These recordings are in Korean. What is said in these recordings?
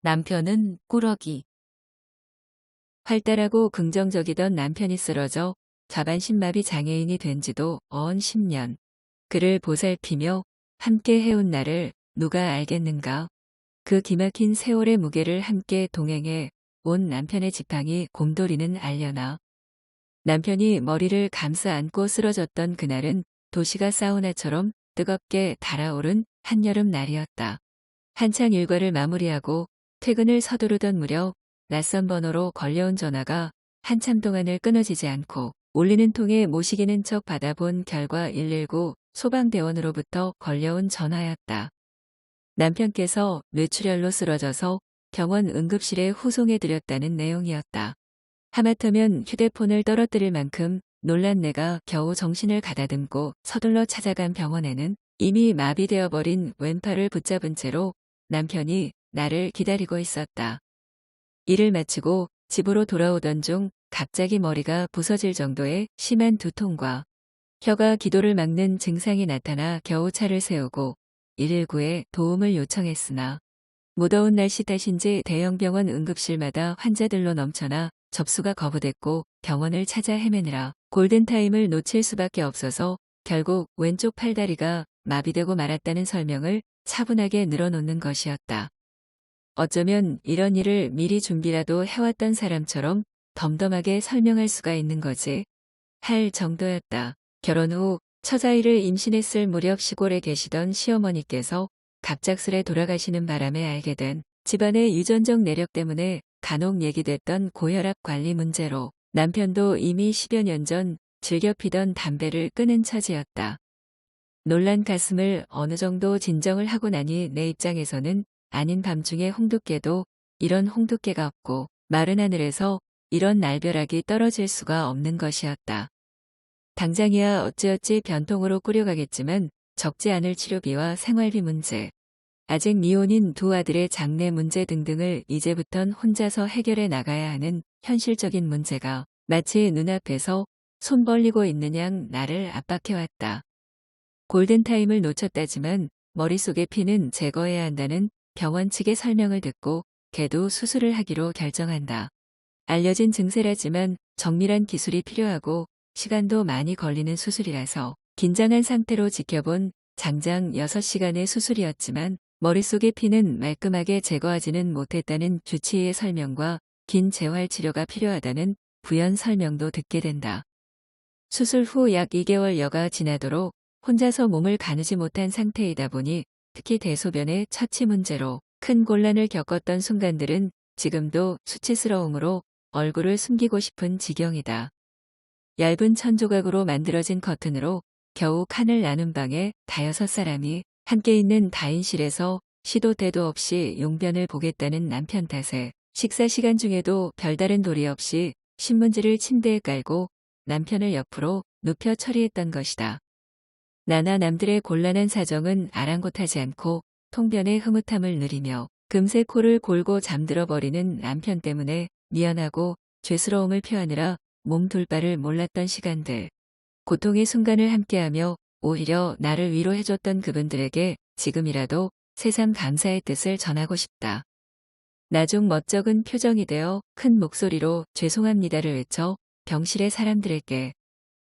남편은 꾸러기. 활달하고 긍정적이던 남편이 쓰러져 자반신마비 장애인이 된 지도 어언 10년. 그를 보살피며 함께 해온 나를 누가 알겠는가. 그 기막힌 세월의 무게를 함께 동행해 온 남편의 지팡이 곰돌이는 알려나. 남편이 머리를 감싸 안고 쓰러졌던 그날은 도시가 사우나처럼 뜨겁게 달아오른 한여름 날이었다. 한창 일과를 마무리하고 퇴근을 서두르던 무렵 낯선 번호로 걸려온 전화가 한참 동안을 끊어지지 않고 울리는 통에 모시기는 척 받아본 결과 119 소방대원으로부터 걸려온 전화였다. 남편께서 뇌출혈로 쓰러져서 병원 응급실에 후송해드렸다는 내용이었다. 하마터면 휴대폰을 떨어뜨릴 만큼 놀란 내가 겨우 정신을 가다듬고 서둘러 찾아간 병원에는 이미 마비되어 버린 왼팔을 붙잡은 채로 남편이 나를 기다리고 있었다. 일을 마치고 집으로 돌아오던 중 갑자기 머리가 부서질 정도의 심한 두통과 혀가 기도를 막는 증상이 나타나 겨우 차를 세우고 119에 도움을 요청했으나 무더운 날씨 탓인지 대형 병원 응급실마다 환자들로 넘쳐나 접수가 거부됐고 병원을 찾아 헤매느라 골든타임을 놓칠 수밖에 없어서 결국 왼쪽 팔다리가 마비되고 말았다는 설명을 차분하게 늘어놓는 것이었다. 어쩌면 이런 일을 미리 준비라도 해왔던 사람처럼 덤덤하게 설명할 수가 있는 거지 할 정도였다. 결혼 후 처자일을 임신했을 무렵 시골에 계시던 시어머니께서 갑작스레 돌아가시는 바람에 알게 된 집안의 유전적 내력 때문에 간혹 얘기됐던 고혈압 관리 문제로 남편도 이미 10여 년 전 즐겨 피던 담배를 끊은 처지였다. 놀란 가슴을 어느 정도 진정을 하고 나니 내 입장에서는 아닌 밤중에 홍두깨도 이런 홍두깨가 없고 마른 하늘에서 이런 날벼락이 떨어질 수가 없는 것이었다. 당장이야 어찌어찌 변통으로 꾸려가겠지만 적지 않을 치료비와 생활비 문제, 아직 미혼인 두 아들의 장래 문제 등등을 이제부턴 혼자서 해결해 나가야 하는 현실적인 문제가 마치 눈앞에서 손 벌리고 있는 양 나를 압박해왔다. 골든타임을 놓쳤다지만 머릿속의 피는 제거해야 한다는 병원 측의 설명을 듣고 개도 수술을 하기로 결정한다. 알려진 증세라지만 정밀한 기술이 필요하고 시간도 많이 걸리는 수술이라서 긴장한 상태로 지켜본 장장 6시간의 수술이었지만 머릿속의 피는 말끔하게 제거하지는 못했다는 주치의의 설명과 긴 재활치료가 필요하다는 부연 설명도 듣게 된다. 수술 후 약 2개월여가 지나도록 혼자서 몸을 가누지 못한 상태이다 보니 특히 대소변의 처치 문제로 큰 곤란을 겪었던 순간들은 지금도 수치스러움으로 얼굴을 숨기고 싶은 지경이다. 얇은 천조각으로 만들어진 커튼으로 겨우 칸을 나눈 방에 5사람이 함께 있는 다인실에서 시도 때도 없이 용변을 보겠다는 남편 탓에 식사 시간 중에도 별다른 도리 없이 신문지를 침대에 깔고 남편을 옆으로 눕혀 처리했던 것이다. 나나 남들의 곤란한 사정은 아랑곳하지 않고 통변의 흐뭇함을 누리며 금세 코를 골고 잠들어 버리는 남편 때문에 미안하고 죄스러움을 표하느라 몸 둘 바를 몰랐던 시간들. 고통의 순간을 함께하며 오히려 나를 위로해줬던 그분들에게 지금이라도 세상 감사의 뜻을 전하고 싶다. 나중 멋쩍은 표정이 되어 큰 목소리로 죄송합니다를 외쳐 병실의 사람들에게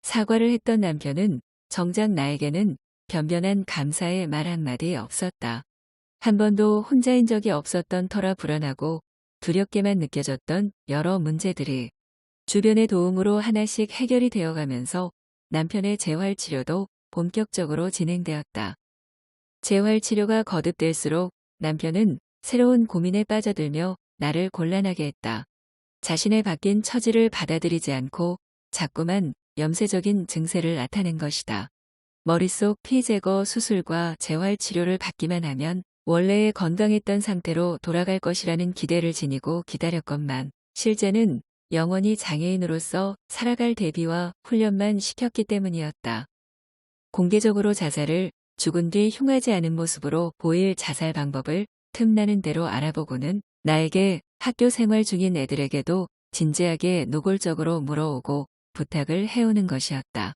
사과를 했던 남편은 정작 나에게는 변변한 감사의 말 한마디 없었다. 한 번도 혼자인 적이 없었던 터라 불안하고 두렵게만 느껴졌던 여러 문제들이 주변의 도움으로 하나씩 해결이 되어가면서 남편의 재활치료도 본격적으로 진행되었다. 재활치료가 거듭될수록 남편은 새로운 고민에 빠져들며 나를 곤란하게 했다. 자신의 바뀐 처지를 받아들이지 않고 자꾸만 염세적인 증세를 나타낸 것이다. 머릿속 피 제거 수술과 재활치료를 받기만 하면 원래의 건강했던 상태로 돌아갈 것이라는 기대를 지니고 기다렸건만 실제는 영원히 장애인으로서 살아갈 대비와 훈련만 시켰기 때문이었다. 공개적으로 자살을 죽은 뒤 흉하지 않은 모습으로 보일 자살 방법을 틈나는 대로 알아보고는 나에게 학교 생활 중인 애들에게도 진지하게 노골적으로 물어오고 부탁을 해오는 것이었다.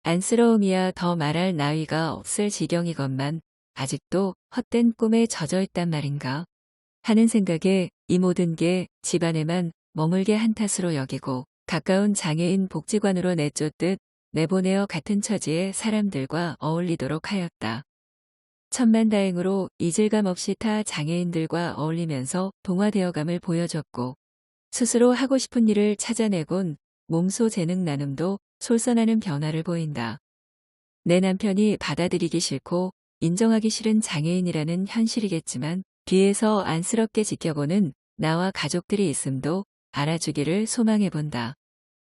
안쓰러움이야 더 말할 나위가 없을 지경이건만 아직도 헛된 꿈에 젖어 있단 말인가. 하는 생각에 이 모든 게 집안에만 머물게 한 탓으로 여기고 가까운 장애인 복지관으로 내쫓듯 내보내어 같은 처지의 사람들과 어울리도록 하였다. 천만다행으로 이질감 없이 타 장애인들과 어울리면서 동화되어감을 보여줬고 스스로 하고 싶은 일을 찾아내곤 몸소 재능 나눔도 솔선하는 변화를 보인다. 내 남편이 받아들이기 싫고 인정하기 싫은 장애인이라는 현실이겠지만 뒤에서 안쓰럽게 지켜보는 나와 가족들이 있음도 알아주기를 소망해본다.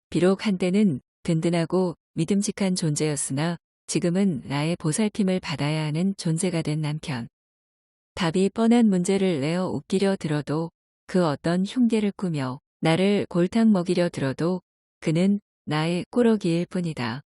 비록 한때는 든든하고 믿음직한 존재였으나 지금은 나의 보살핌을 받아야 하는 존재가 된 남편. 답이 뻔한 문제를 내어 웃기려 들어도 그 어떤 흉계를 꾸며 나를 골탕 먹이려 들어도 그는 나의 꾸러기일 뿐이다.